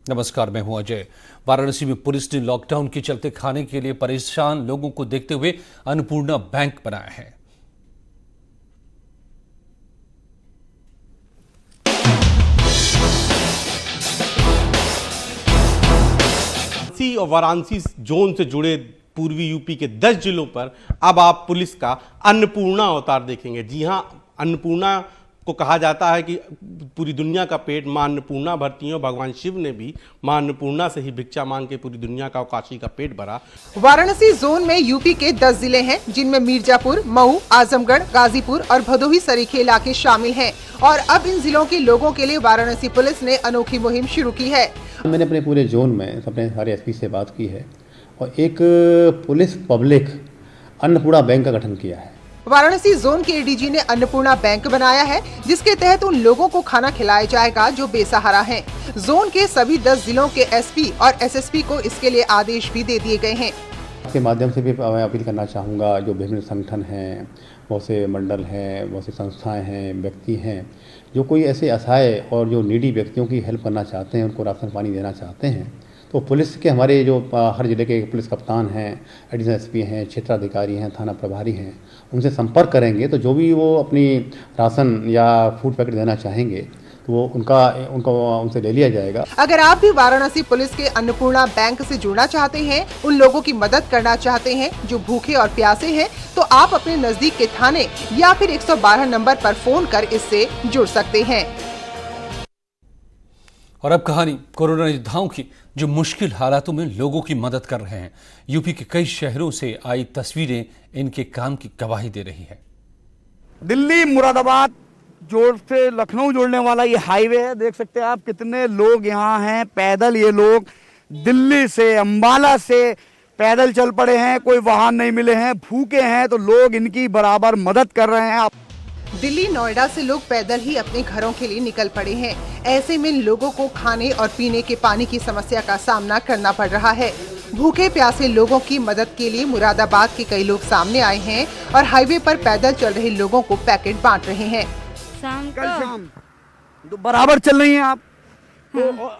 नमस्कार, मैं हूं अजय। वाराणसी में पुलिस ने लॉकडाउन के चलते खाने के लिए परेशान लोगों को देखते हुए अन्नपूर्णा बैंक बनाया है। और वाराणसी जोन से जुड़े पूर्वी यूपी के 10 जिलों पर अब आप पुलिस का अन्नपूर्णा अवतार देखेंगे। जी हां, अन्नपूर्णा को कहा जाता है कि पूरी दुनिया का पेट मां अन्नपूर्णा भरती है और भगवान शिव ने भी मां अन्नपूर्णा से ही भिक्षा मांग के पूरी दुनिया का और काशी का पेट भरा। वाराणसी जोन में यूपी के 10 जिले हैं, जिनमें मिर्जापुर, मऊ, आजमगढ़, गाजीपुर और भदोही सरीखे इलाके शामिल हैं। और अब इन जिलों के लोगों के लिए वाराणसी पुलिस ने अनोखी मुहिम शुरू की है। मैंने अपने पूरे जोन में अपने सारे एसपी से बात की है और एक पुलिस पब्लिक अन्नपूर्णा बैंक का गठन किया है। वाराणसी जोन के एडीजी ने अन्नपूर्णा बैंक बनाया है, जिसके तहत उन लोगों को खाना खिलाया जाएगा जो बेसहारा हैं। जोन के सभी 10 जिलों के एसपी और एसएसपी को इसके लिए आदेश भी दे दिए गए हैं। इसके माध्यम से भी मैं अपील करना चाहूँगा, जो विभिन्न संगठन हैं, बहुत से मंडल हैं, बहुत सी संस्थाएं हैं, व्यक्ति हैं, जो कोई ऐसे असहाय और जो नीडी व्यक्तियों की हेल्प करना चाहते हैं, उनको राशन पानी देना चाहते हैं, तो पुलिस के हमारे जो हर जिले के पुलिस कप्तान हैं, एडिशनल एसपी हैं, क्षेत्राधिकारी हैं, थाना प्रभारी हैं, उनसे संपर्क करेंगे तो जो भी वो अपनी राशन या फूड पैकेट देना चाहेंगे तो वो उनसे ले लिया जाएगा। अगर आप भी वाराणसी पुलिस के अन्नपूर्णा बैंक से जुड़ना चाहते हैं, उन लोगों की मदद करना चाहते हैं जो भूखे और प्यासे हैं, तो आप अपने नजदीक के थाने या फिर 112 नंबर पर फोन कर इससे जुड़ सकते हैं। और अब कहानी कोरोना योद्धाओं की, जो मुश्किल हालातों में लोगों की मदद कर रहे हैं। यूपी के कई शहरों से आई तस्वीरें इनके काम की गवाही दे रही है। दिल्ली मुरादाबाद जोड़ से लखनऊ जोड़ने वाला ये हाईवे है। देख सकते हैं आप कितने लोग यहाँ हैं। पैदल ये लोग दिल्ली से, अंबाला से पैदल चल पड़े हैं। कोई वाहन नहीं मिले हैं, भूखे हैं, तो लोग इनकी बराबर मदद कर रहे हैं। दिल्ली, नोएडा से लोग पैदल ही अपने घरों के लिए निकल पड़े हैं। ऐसे में लोगों को खाने और पीने के पानी की समस्या का सामना करना पड़ रहा है। भूखे प्यासे लोगों की मदद के लिए मुरादाबाद के कई लोग सामने आए हैं और हाईवे पर पैदल चल रहे लोगों को पैकेट बांट रहे हैं। कल शाम तो बराबर चल रही हैं आप, तो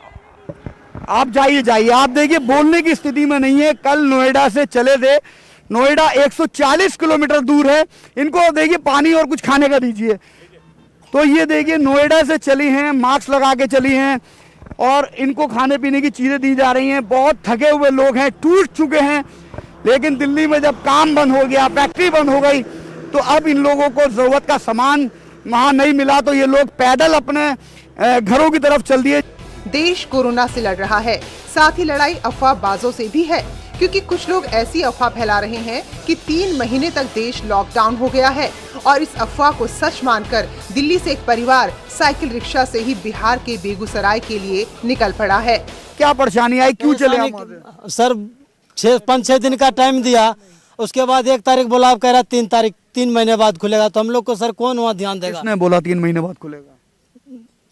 आप जाइए। आप देखिए, बोलने की स्थिति में नहीं है। कल नोएडा से चले थे, नोएडा 140 किलोमीटर दूर है। इनको देखिए पानी और कुछ खाने का दीजिए। तो ये देखिए, नोएडा से चली हैं, मास्क लगा के चली हैं और इनको खाने पीने की चीजें दी जा रही हैं। बहुत थके हुए लोग हैं, टूट चुके हैं। लेकिन दिल्ली में जब काम बंद हो गया, फैक्ट्री बंद हो गई, तो अब इन लोगों को जरूरत का सामान वहां नहीं मिला, तो ये लोग पैदल अपने घरों की तरफ चल दिए। देश कोरोना से लड़ रहा है, साथ ही लड़ाई अफवाहबाजों से भी है, क्योंकि कुछ लोग ऐसी अफवाह फैला रहे हैं कि 3 महीने तक देश लॉकडाउन हो गया है। और इस अफवाह को सच मानकर दिल्ली से एक परिवार साइकिल रिक्शा से ही बिहार के बेगूसराय के लिए निकल पड़ा है। क्या परेशानी आई, क्यों चले सर? 5-6 दिन का टाइम दिया, उसके बाद 1 तारीख बोला, आप कह रहा 3 महीने बाद खुलेगा। तो हम लोग को सर कौन वहाँ ध्यान देगा? किसने बोला 3 महीने बाद खुलेगा?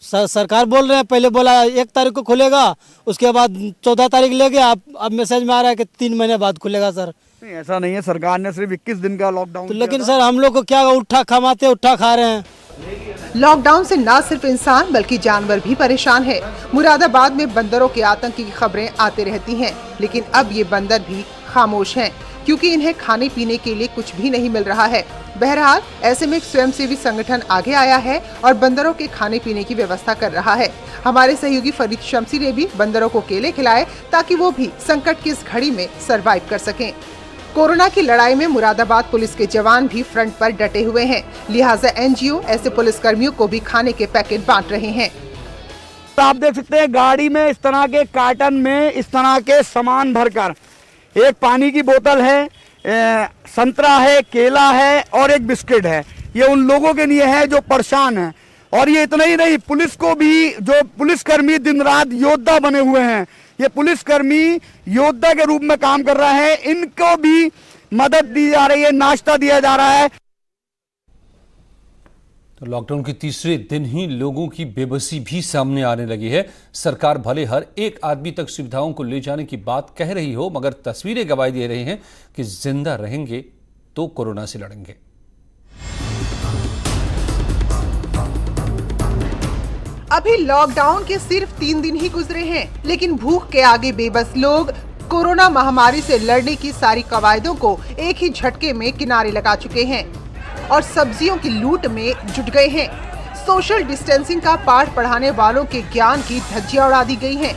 सरकार बोल रहे हैं, पहले बोला 1 तारीख को खुलेगा, उसके बाद 14 तारीख ले गया। अब मैसेज में आ रहा है कि 3 महीने बाद खुलेगा। सर नहीं, ऐसा नहीं है। सरकार ने सिर्फ 21 दिन का लॉकडाउन तो, लेकिन सर हम लोग को क्या, उठा खमाते उठा खा रहे हैं। लॉकडाउन से न सिर्फ इंसान बल्कि जानवर भी परेशान है। मुरादाबाद में बंदरों के आतंक की खबरें आती रहती हैं, लेकिन अब ये बंदर भी खामोश हैं, क्योंकि इन्हें खाने पीने के लिए कुछ भी नहीं मिल रहा है। बहरहाल ऐसे में एक स्वयंसेवी संगठन आगे आया है और बंदरों के खाने पीने की व्यवस्था कर रहा है। हमारे सहयोगी फरीद शमसी ने भी बंदरों को केले खिलाए, ताकि वो भी संकट की इस घड़ी में सरवाइव कर सकें। कोरोना की लड़ाई में मुरादाबाद पुलिस के जवान भी फ्रंट पर डटे हुए हैं, लिहाजा एनजीओ ऐसे पुलिस कर्मियों को भी खाने के पैकेट बांट रहे हैं। तो आप देख सकते हैं, गाड़ी में इस तरह के कार्टन में इस तरह के सामान भरकर, एक पानी की बोतल है, संतरा है, केला है और एक बिस्किट है। ये उन लोगों के लिए है जो परेशान हैं। और ये इतना ही नहीं, पुलिस को भी, जो पुलिसकर्मी दिन रात योद्धा बने हुए हैं, ये पुलिसकर्मी योद्धा के रूप में काम कर रहा है, इनको भी मदद दी जा रही है, नाश्ता दिया जा रहा है। तो लॉकडाउन के तीसरे दिन ही लोगों की बेबसी भी सामने आने लगी है। सरकार भले हर एक आदमी तक सुविधाओं को ले जाने की बात कह रही हो, मगर तस्वीरें गवाही दे रही हैं कि जिंदा रहेंगे तो कोरोना से लड़ेंगे। अभी लॉकडाउन के सिर्फ 3 दिन ही गुजरे हैं, लेकिन भूख के आगे बेबस लोग कोरोना महामारी से लड़ने की सारी कवायदों को एक ही झटके में किनारे लगा चुके हैं और सब्जियों की लूट में जुट गए हैं। सोशल डिस्टेंसिंग का पाठ पढ़ाने वालों के ज्ञान की धज्जियां उड़ा दी गई हैं।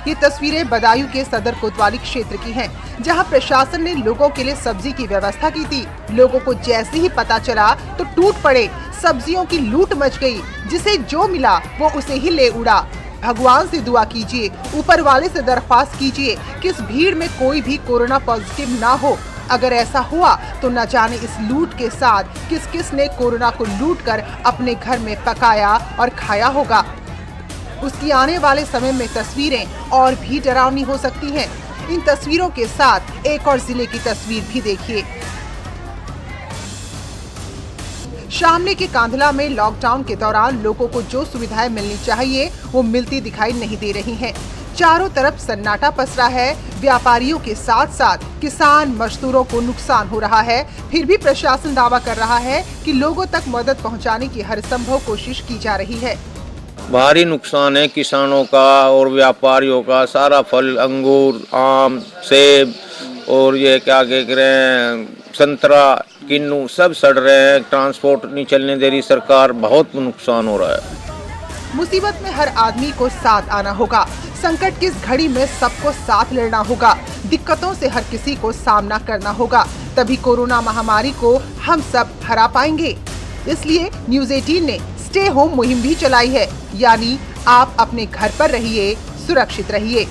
ये तस्वीरें बदायूं के सदर कोतवाली क्षेत्र की हैं, जहां प्रशासन ने लोगों के लिए सब्जी की व्यवस्था की थी। लोगों को जैसे ही पता चला तो टूट पड़े। सब्जियों की लूट मच गई, जिसे जो मिला वो उसे ही ले उड़ा। भगवान से दुआ कीजिए, ऊपर वाले से दरख्वास्त कीजिए कि इस भीड़ में कोई भी कोरोना पॉजिटिव ना हो। अगर ऐसा हुआ तो न जाने इस लूट के साथ किस किस ने कोरोना को लूट कर अपने घर में पकाया और खाया होगा। उसकी आने वाले समय में तस्वीरें और भी डरावनी हो सकती हैं। इन तस्वीरों के साथ एक और जिले की तस्वीर भी देखिए। सामने के कांधला में लॉकडाउन के दौरान लोगों को जो सुविधाएं मिलनी चाहिए वो मिलती दिखाई नहीं दे रही हैं। चारों तरफ सन्नाटा पसरा है। व्यापारियों के साथ साथ किसान मजदूरों को नुकसान हो रहा है। फिर भी प्रशासन दावा कर रहा है कि लोगों तक मदद पहुंचाने की हर संभव कोशिश की जा रही है। भारी नुकसान है किसानों का और व्यापारियों का। सारा फल, अंगूर, आम, सेब और ये क्या कह रहे हैं, संतरा, किन्नू सब सड़ रहे हैं। ट्रांसपोर्ट नहीं चलने दे रही सरकार। बहुत नुकसान हो रहा है। मुसीबत में हर आदमी को साथ आना होगा। संकट की इस घड़ी में सबको साथ लड़ना होगा। दिक्कतों से हर किसी को सामना करना होगा, तभी कोरोना महामारी को हम सब हरा पाएंगे। इसलिए न्यूज़ 18 ने स्टे होम मुहिम भी चलाई है, यानी आप अपने घर पर रहिए, सुरक्षित रहिए।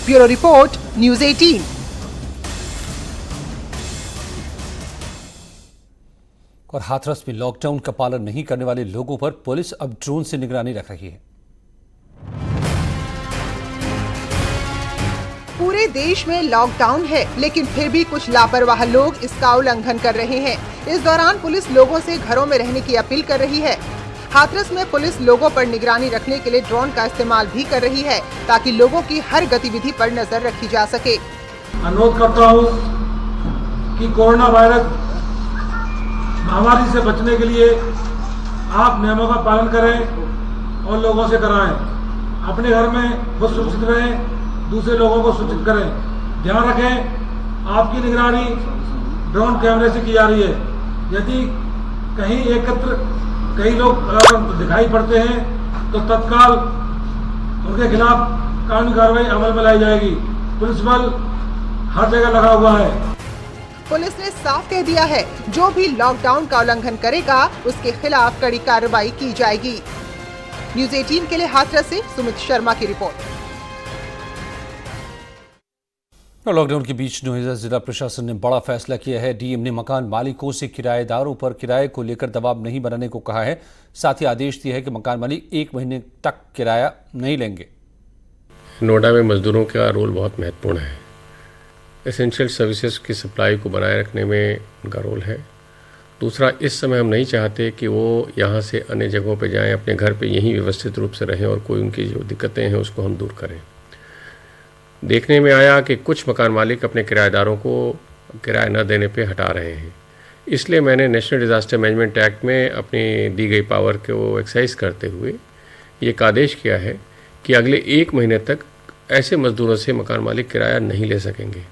Bureau report, news 18। और हाथरस में लॉकडाउन का पालन नहीं करने वाले लोगों पर पुलिस अब ड्रोन से निगरानी रख रही है। पूरे देश में लॉकडाउन है, लेकिन फिर भी कुछ लापरवाह लोग इसका उल्लंघन कर रहे हैं। इस दौरान पुलिस लोगों से घरों में रहने की अपील कर रही है। हाथरस में पुलिस लोगों पर निगरानी रखने के लिए ड्रोन का इस्तेमाल भी कर रही है, ताकि लोगों की हर गतिविधि पर नजर रखी जा सके। अनुरोध करता हूँ कि कोरोना वायरस महामारी से बचने के लिए आप नियमों का पालन करें और लोगों से कराएं। अपने घर में खुद सुरक्षित रहें, दूसरे लोगों को सूचित करें। ध्यान रखें, आपकी निगरानी ड्रोन कैमरे से की जा रही है। यदि कहीं एकत्र कई लोग दिखाई पड़ते हैं तो तत्काल उनके खिलाफ कानूनी कार्रवाई अमल में लाई जाएगी। पुलिस बल हर जगह लगा हुआ है। पुलिस ने साफ कह दिया है, जो भी लॉकडाउन का उल्लंघन करेगा उसके खिलाफ कड़ी कार्रवाई की जाएगी। न्यूज़ 18 के लिए हाथरस से सुमित शर्मा की रिपोर्ट। लॉकडाउन के बीच नोएडा जिला प्रशासन ने बड़ा फैसला किया है। डीएम ने मकान मालिकों से किराएदारों पर किराए को लेकर दबाव नहीं बनाने को कहा है। साथ ही आदेश दिया है कि मकान मालिक 1 महीने तक किराया नहीं लेंगे। नोएडा में मजदूरों का रोल बहुत महत्वपूर्ण है। एसेंशियल सर्विसेज की सप्लाई को बनाए रखने में उनका रोल है। दूसरा, इस समय हम नहीं चाहते कि वो यहाँ से अन्य जगहों पे जाएं, अपने घर पे यहीं व्यवस्थित रूप से रहें और कोई उनकी जो दिक्कतें हैं उसको हम दूर करें। देखने में आया कि कुछ मकान मालिक अपने किराएदारों को किराया न देने पे हटा रहे हैं। इसलिए मैंने नेशनल डिज़ास्टर मैनेजमेंट एक्ट में अपनी दी गई पावर को एक्सरसाइज करते हुए ये एक आदेश किया है कि अगले 1 महीने तक ऐसे मजदूरों से मकान मालिक किराया नहीं ले सकेंगे।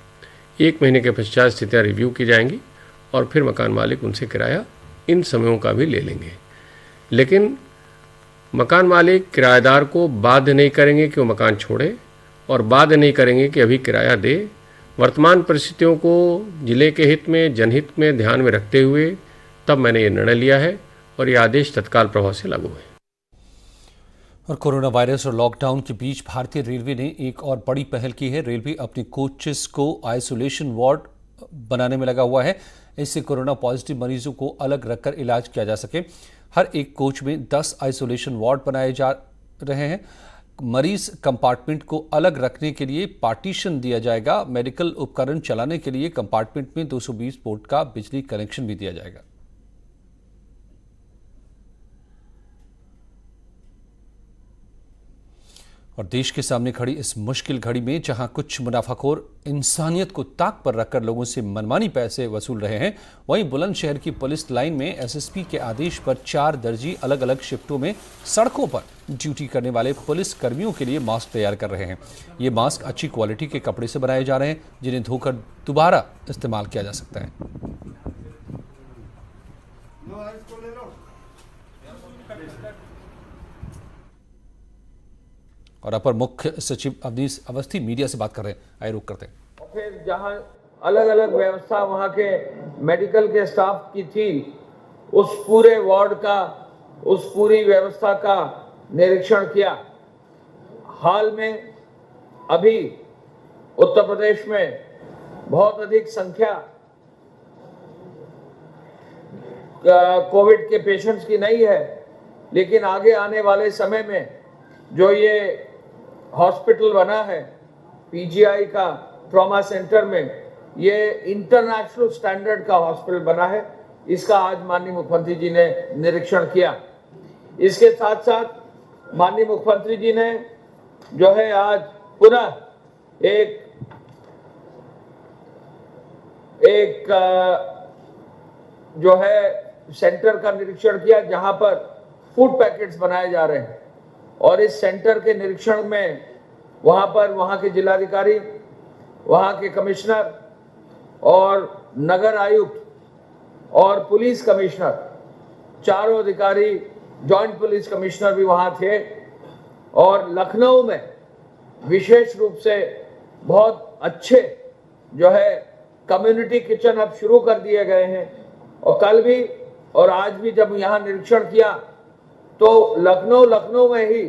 1 महीने के पश्चात स्थितियाँ रिव्यू की जाएंगी और फिर मकान मालिक उनसे किराया इन समयों का भी ले लेंगे। लेकिन मकान मालिक किराएदार को बाध्य नहीं करेंगे कि वो मकान छोड़े और बाध्य नहीं करेंगे कि अभी किराया दे। वर्तमान परिस्थितियों को जिले के हित में, जनहित में ध्यान में रखते हुए तब मैंने ये निर्णय लिया है और ये आदेश तत्काल प्रभाव से लागू है। और कोरोना वायरस और लॉकडाउन के बीच भारतीय रेलवे ने एक और बड़ी पहल की है। रेलवे अपने कोचेस को आइसोलेशन वार्ड बनाने में लगा हुआ है। इससे कोरोना पॉजिटिव मरीजों को अलग रखकर इलाज किया जा सके। हर एक कोच में 10 आइसोलेशन वार्ड बनाए जा रहे हैं। मरीज कंपार्टमेंट को अलग रखने के लिए पार्टीशन दिया जाएगा। मेडिकल उपकरण चलाने के लिए कंपार्टमेंट में 220 वोल्ट का बिजली कनेक्शन भी दिया जाएगा। और देश के सामने खड़ी इस मुश्किल घड़ी में जहां कुछ मुनाफाखोर इंसानियत को ताक पर रखकर लोगों से मनमानी पैसे वसूल रहे हैं, वहीं बुलंदशहर की पुलिस लाइन में एसएसपी के आदेश पर 4 दर्जी अलग अलग शिफ्टों में सड़कों पर ड्यूटी करने वाले पुलिस कर्मियों के लिए मास्क तैयार कर रहे हैं। ये मास्क अच्छी क्वालिटी के कपड़े से बनाए जा रहे हैं, जिन्हें धोकर दोबारा इस्तेमाल किया जा सकता है। और अपर मुख्य सचिव अवनीश अवस्थी मीडिया से बात कर रहे हैं, आइए रुक करते हैं। फिर जहां अलग अलग व्यवस्था वहां के मेडिकल के स्टाफ की थी, उस पूरे वार्ड का, उस पूरी व्यवस्था का निरीक्षण किया। हाल में अभी उत्तर प्रदेश में बहुत अधिक संख्या कोविड के पेशेंट्स की नहीं है, लेकिन आगे आने वाले समय में जो ये हॉस्पिटल बना है पीजीआई का ट्रॉमा सेंटर में, ये इंटरनेशनल स्टैंडर्ड का हॉस्पिटल बना है। इसका आज माननीय मुख्यमंत्री जी ने निरीक्षण किया। इसके साथ साथ माननीय मुख्यमंत्री जी ने जो है आज पुनः एक जो है सेंटर का निरीक्षण किया, जहां पर फूड पैकेट्स बनाए जा रहे हैं। और इस सेंटर के निरीक्षण में वहां पर वहां के जिलाधिकारी, वहां के कमिश्नर और नगर आयुक्त और पुलिस कमिश्नर, चारों अधिकारी, जॉइंट पुलिस कमिश्नर भी वहां थे। और लखनऊ में विशेष रूप से बहुत अच्छे जो है कम्युनिटी किचन अब शुरू कर दिए गए हैं। और कल भी और आज भी जब यहाँ निरीक्षण किया तो लखनऊ में ही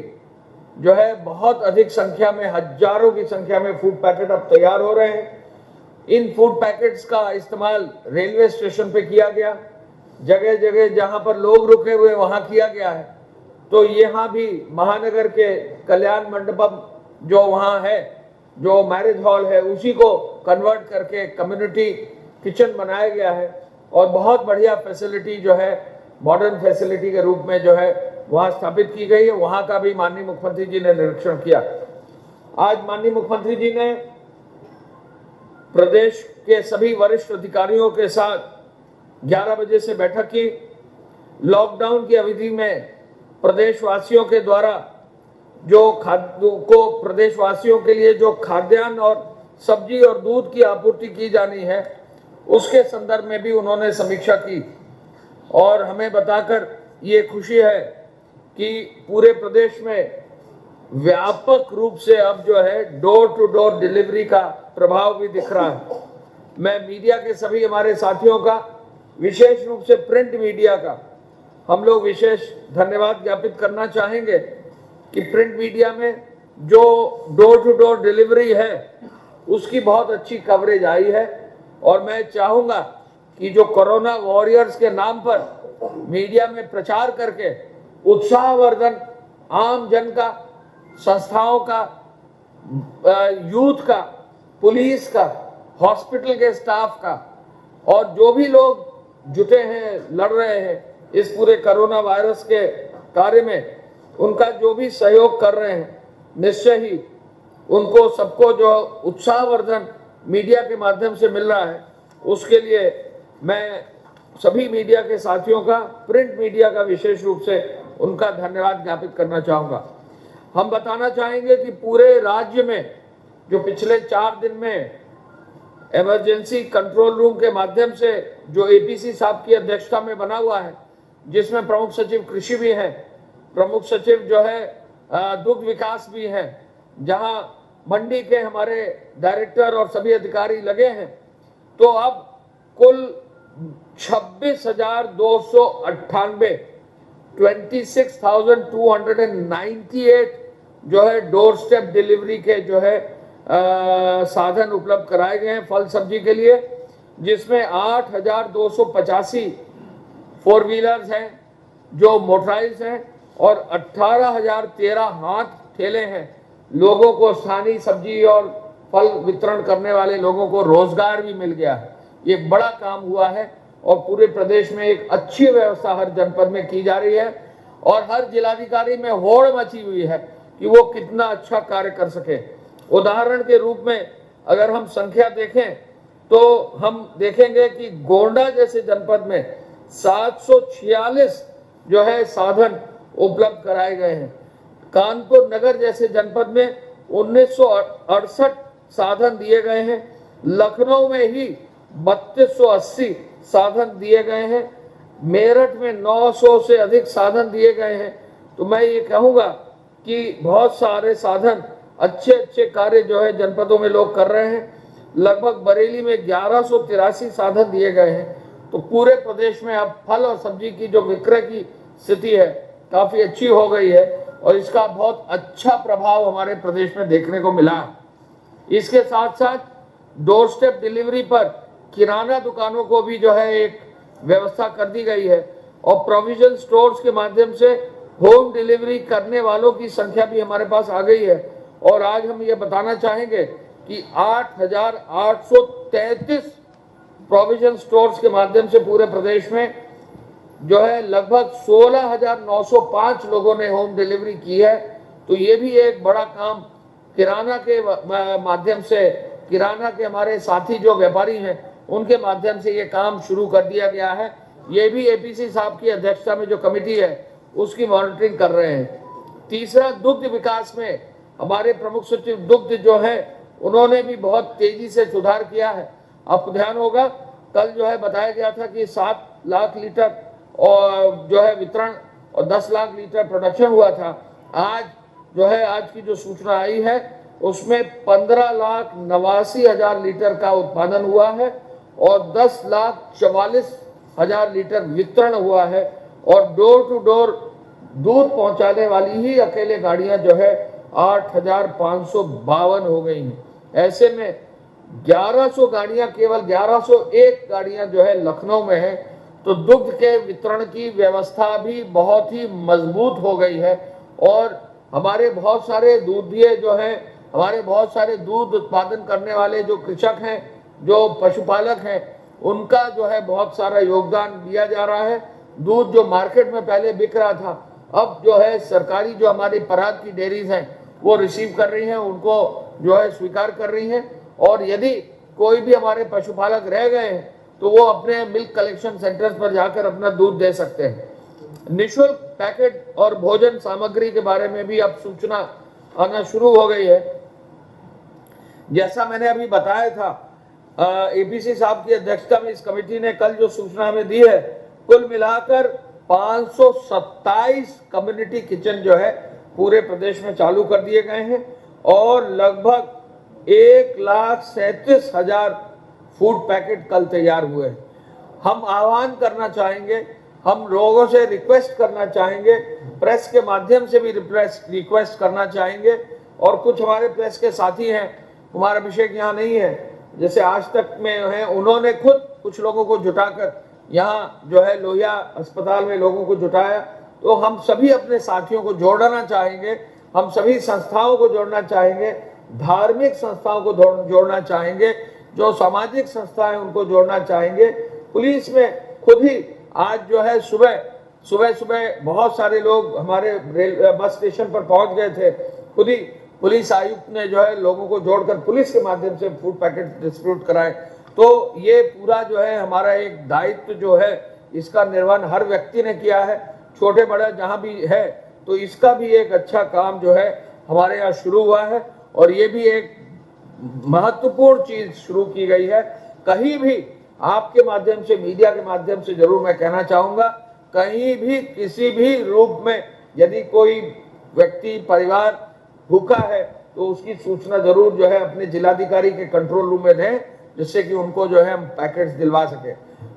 जो है बहुत अधिक संख्या में, हजारों की संख्या में फूड पैकेट अब तैयार हो रहे हैं। इन फूड पैकेट्स का इस्तेमाल रेलवे स्टेशन पे किया गया, जगह जगह जहां पर लोग रुके हुए वहां किया गया है। तो यहाँ भी महानगर के कल्याण मंडपम जो वहां है, जो मैरिज हॉल है, उसी को कन्वर्ट करके कम्युनिटी किचन बनाया गया है। और बहुत बढ़िया फैसिलिटी जो है मॉडर्न फैसिलिटी के रूप में जो है वहां स्थापित की गई है। वहां का भी माननीय मुख्यमंत्री जी ने निरीक्षण किया। आज माननीय मुख्यमंत्री जी ने प्रदेश के सभी वरिष्ठ अधिकारियों के साथ 11 बजे से बैठक की। लॉकडाउन की अवधि में प्रदेशवासियों के द्वारा प्रदेशवासियों के लिए जो खाद्यान्न और सब्जी और दूध की आपूर्ति की जानी है, उसके संदर्भ में भी उन्होंने समीक्षा की। और हमें बताकर ये खुशी है कि पूरे प्रदेश में व्यापक रूप से अब जो है डोर टू डोर डिलीवरी का प्रभाव भी दिख रहा है। मैं मीडिया के सभी हमारे साथियों का, विशेष रूप से प्रिंट मीडिया का हम लोग विशेष धन्यवाद ज्ञापित करना चाहेंगे कि प्रिंट मीडिया में जो डोर टू डोर डिलीवरी है उसकी बहुत अच्छी कवरेज आई है। और मैं चाहूंगा कि जो कोरोना वॉरियर्स के नाम पर मीडिया में प्रचार करके उत्साहवर्धन आम जन का, संस्थाओं का, यूथ का, पुलिस का, हॉस्पिटल के स्टाफ का और जो भी लोग जुटे हैं, लड़ रहे हैं इस पूरे कोरोना वायरस के कार्य में, उनका जो भी सहयोग कर रहे हैं, निश्चय ही उनको सबको जो उत्साहवर्धन मीडिया के माध्यम से मिल रहा है, उसके लिए मैं सभी मीडिया के साथियों का, प्रिंट मीडिया का विशेष रूप से उनका धन्यवाद ज्ञापित करना चाहूँगा। हम बताना चाहेंगे कि पूरे राज्य में जो पिछले 4 दिन में इमरजेंसी कंट्रोल रूम के माध्यम से जो एपीसी साहब की अध्यक्षता में बना हुआ है, जिसमें प्रमुख सचिव कृषि भी है, प्रमुख सचिव जो है दुग्ध विकास भी है, जहां मंडी के हमारे डायरेक्टर और सभी अधिकारी लगे हैं, तो अब कुल 26,298 26,298 जो है डोर स्टेप डिलीवरी के जो है साधन उपलब्ध कराए गए हैं फल सब्जी के लिए, जिसमें 8,285 4 व्हीलर्स हैं जो मोटराइज हैं और 18,013 हाथ ठेले हैं। लोगों को स्थानीय सब्जी और फल वितरण करने वाले लोगों को रोजगार भी मिल गया है। ये बड़ा काम हुआ है और पूरे प्रदेश में एक अच्छी व्यवस्था हर जनपद में की जा रही है और हर जिलाधिकारी में होड़ मची हुई है कि वो कितना अच्छा कार्य कर सके। उदाहरण के रूप में अगर हम संख्या देखें तो हम देखेंगे कि गोंडा जैसे जनपद में 746 जो है साधन उपलब्ध कराए गए हैं। कानपुर नगर जैसे जनपद में 1968 साधन दिए गए हैं। लखनऊ में ही 3280 साधन दिए गए हैं। मेरठ में 900 से अधिक साधन दिए गए हैं। तो मैं ये कहूँगा कि बहुत सारे साधन अच्छे अच्छे कार्य जो है जनपदों में लोग कर रहे हैं। लगभग बरेली में 1183 साधन दिए गए हैं। तो पूरे प्रदेश में अब फल और सब्जी की जो विक्रय की स्थिति है काफ़ी अच्छी हो गई है और इसका बहुत अच्छा प्रभाव हमारे प्रदेश में देखने को मिला। इसके साथ साथ डोर स्टेप डिलीवरी पर किराना दुकानों को भी जो है एक व्यवस्था कर दी गई है और प्रोविजन स्टोर्स के माध्यम से होम डिलीवरी करने वालों की संख्या भी हमारे पास आ गई है। और आज हम ये बताना चाहेंगे कि 8,833 प्रोविजन स्टोर्स के माध्यम से पूरे प्रदेश में जो है लगभग 16,905 लोगों ने होम डिलीवरी की है। तो ये भी एक बड़ा काम किराना के माध्यम से, किराना के हमारे साथी जो व्यापारी हैं उनके माध्यम से ये काम शुरू कर दिया गया है। ये भी एपीसी साहब की अध्यक्षता में जो कमेटी है उसकी मॉनिटरिंग कर रहे हैं। तीसरा, दुग्ध विकास में हमारे प्रमुख सचिव दुग्ध जो है उन्होंने भी बहुत तेजी से सुधार किया है। आपको ध्यान होगा कल जो है बताया गया था कि 7 लाख लीटर और जो है वितरण और 10 लाख लीटर प्रोडक्शन हुआ था। आज जो है आज की जो सूचना आई है उसमें 15,89,000 लीटर का उत्पादन हुआ है और 10,44,000 लीटर वितरण हुआ है। और डोर टू डोर दूध पहुंचाने वाली ही अकेले गाड़ियां जो है 8,552 हो गई हैं। ऐसे में 1100 गाड़ियां, केवल 1101 गाड़ियां जो है लखनऊ में है। तो दुग्ध के वितरण की व्यवस्था भी बहुत ही मजबूत हो गई है और हमारे बहुत सारे दूधिये जो हैं, हमारे बहुत सारे दूध उत्पादन करने वाले जो कृषक हैं, जो पशुपालक हैं, उनका जो है बहुत सारा योगदान दिया जा रहा है। दूध जो मार्केट में पहले बिक रहा था, अब जो है सरकारी जो हमारी पराग की डेयरीज हैं वो रिसीव कर रही हैं, उनको जो है स्वीकार कर रही हैं। और यदि कोई भी हमारे पशुपालक रह गए हैं तो वो अपने मिल्क कलेक्शन सेंटर्स पर जाकर अपना दूध दे सकते हैं। निःशुल्क पैकेट और भोजन सामग्री के बारे में भी अब सूचना आना शुरू हो गई है। जैसा मैंने अभी बताया था, एपीसी साहब की अध्यक्षता में इस कमेटी ने कल जो सूचना हमें दी है, कुल मिलाकर 527 कम्युनिटी किचन जो है पूरे प्रदेश में चालू कर दिए गए हैं और लगभग 1,37,000 फूड पैकेट कल तैयार हुए। हम आह्वान करना चाहेंगे, हम लोगों से रिक्वेस्ट करना चाहेंगे, प्रेस के माध्यम से भी रिक्वेस्ट करना चाहेंगे। और कुछ हमारे प्रेस के साथी हैं, कुमार अभिषेक यहाँ नहीं है, जैसे आज तक में हैं, उन्होंने खुद कुछ लोगों को जुटाकर यहाँ जो है लोहिया अस्पताल में लोगों को जुटाया। तो हम सभी अपने साथियों को जोड़ना चाहेंगे, हम सभी संस्थाओं को जोड़ना चाहेंगे, धार्मिक संस्थाओं को जोड़ना चाहेंगे, जो सामाजिक संस्थाएं उनको जोड़ना चाहेंगे। पुलिस में खुद ही आज जो है सुबह बहुत सारे लोग हमारे बस स्टेशन पर पहुंच गए थे। खुद ही पुलिस आयुक्त ने जो है लोगों को जोड़कर पुलिस के माध्यम से फूड पैकेट डिस्ट्रीब्यूट कराए। तो ये पूरा जो है हमारा एक दायित्व जो है, इसका निर्वहन हर व्यक्ति ने किया है, छोटे बड़े जहाँ भी है। तो इसका भी एक अच्छा काम जो है हमारे यहाँ शुरू हुआ है और ये भी एक महत्वपूर्ण चीज शुरू की गई है। कहीं भी आपके माध्यम से, मीडिया के माध्यम से जरूर मैं कहना चाहूँगा, कहीं भी किसी भी रूप में यदि कोई व्यक्ति परिवार भूखा है तो उसकी सूचना जरूर जो है अपने जिलाधिकारी के कंट्रोल रूम में दें, जिससे कि उनको जो है हम पैकेट्स दिलवा सके।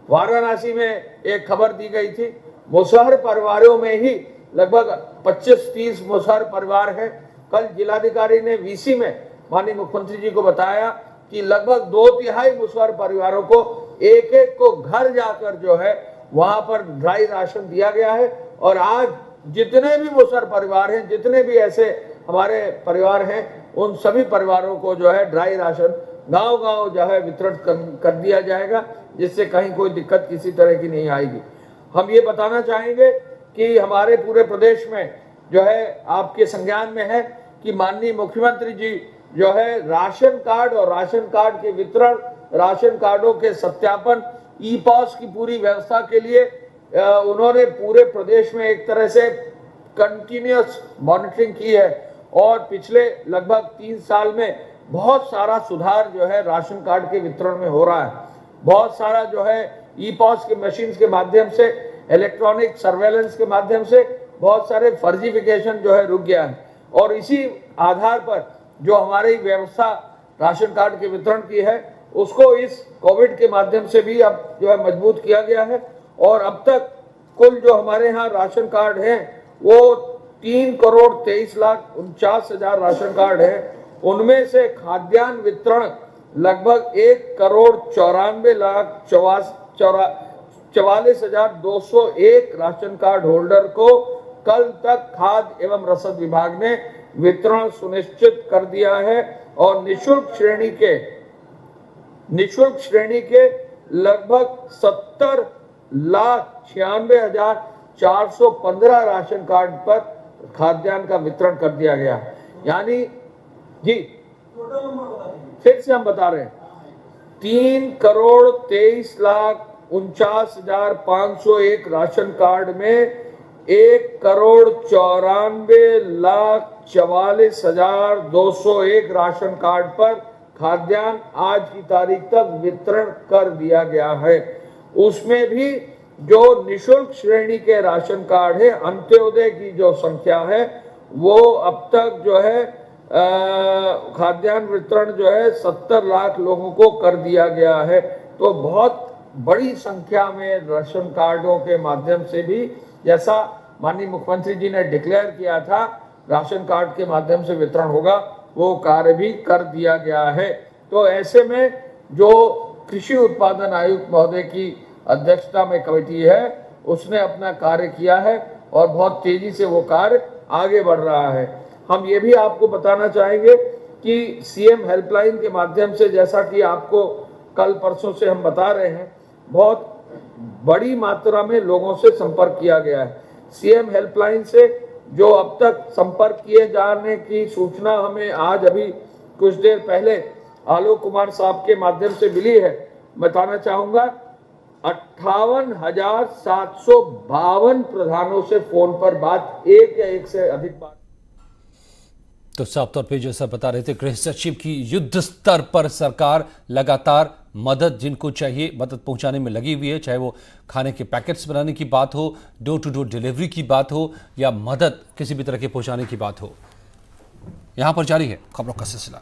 वाराणसी में एक खबर दी गई थी, मुसहर परिवारों में ही लगभग 25-30 मुसहर परिवार हैं। कल जिलाधिकारी ने वीसी में माननीय मुख्यमंत्री जी को बताया कि लगभग 2/3 मुसहर परिवारों को एक को घर जाकर जो है वहां पर ड्राई राशन दिया गया है। और आज जितने भी मुसहर परिवार हैं, जितने भी ऐसे हमारे परिवार हैं, उन सभी परिवारों को जो है ड्राई राशन गांव-गांव जो है वितरण कर दिया जाएगा, जिससे कहीं कोई दिक्कत किसी तरह की नहीं आएगी। हम ये बताना चाहेंगे कि हमारे पूरे प्रदेश में जो है आपके संज्ञान में है कि माननीय मुख्यमंत्री जी जो है राशन कार्ड और राशन कार्ड के वितरण, राशन कार्डों के सत्यापन, ई पॉस की पूरी व्यवस्था के लिए उन्होंने पूरे प्रदेश में एक तरह से कंटिन्यूअस मॉनिटरिंग की है और पिछले लगभग 3 साल में बहुत सारा सुधार जो है राशन कार्ड के वितरण में हो रहा है। बहुत सारा जो है ई पॉस के मशीन के माध्यम से, इलेक्ट्रॉनिक सर्वेलेंस के माध्यम से बहुत सारे फर्जीफिकेशन जो है रुक गया है और इसी आधार पर जो हमारी व्यवस्था राशन कार्ड के वितरण की है उसको इस कोविड के माध्यम से भी अब जो है मजबूत किया गया है और अब तक कुल जो हमारे यहाँ राशन कार्ड हैं वो 3,23,49,000 राशन कार्ड है। उनमें से खाद्यान्न वितरण लगभग 1,94,44,201 राशन कार्ड होल्डर को कल तक खाद्य एवं रसद विभाग ने वितरण सुनिश्चित कर दिया है और निःशुल्क श्रेणी के लगभग 70,96,415 राशन कार्ड पर खाद्यान्न का वितरण कर दिया गया। यानी जी फिर से हम बता रहे हैं 3,23,49,501 राशन कार्ड में 1,94,44,201 राशन कार्ड पर खाद्यान्न आज की तारीख तक वितरण कर दिया गया है। उसमें भी जो निःशुल्क श्रेणी के राशन कार्ड है, अंत्योदय की जो संख्या है वो अब तक जो है खाद्यान्न वितरण जो है 70 लाख लोगों को कर दिया गया है। तो बहुत बड़ी संख्या में राशन कार्डों के माध्यम से भी, जैसा माननीय मुख्यमंत्री जी ने डिक्लेयर किया था, राशन कार्ड के माध्यम से वितरण होगा, वो कार्य भी कर दिया गया है। तो ऐसे में जो कृषि उत्पादन आयुक्त महोदय की अध्यक्षता में कमेटी है उसने अपना कार्य किया है और बहुत तेजी से वो कार्य आगे बढ़ रहा है। हम ये भी आपको बताना चाहेंगे कि सीएम हेल्पलाइन के माध्यम से, जैसा कि आपको कल परसों से हम बता रहे हैं, बहुत बड़ी मात्रा में लोगों से संपर्क किया गया है। सीएम हेल्पलाइन से जो अब तक संपर्क किए जाने की सूचना हमें आज अभी कुछ देर पहले आलोक कुमार साहब के माध्यम से मिली है, बताना चाहूंगा 58,752 प्रधानों से फोन पर बात, एक या एक से अधिक बात। तो साफ तौर पे जैसा बता रहे थे गृह सचिव की युद्ध स्तर पर सरकार लगातार मदद जिनको चाहिए मदद पहुंचाने में लगी हुई है, चाहे वो खाने के पैकेट्स बनाने की बात हो, डोर टू डोर डिलीवरी की बात हो या मदद किसी भी तरह के पहुंचाने की बात हो। यहां पर जारी है खबरों का सिलसिला।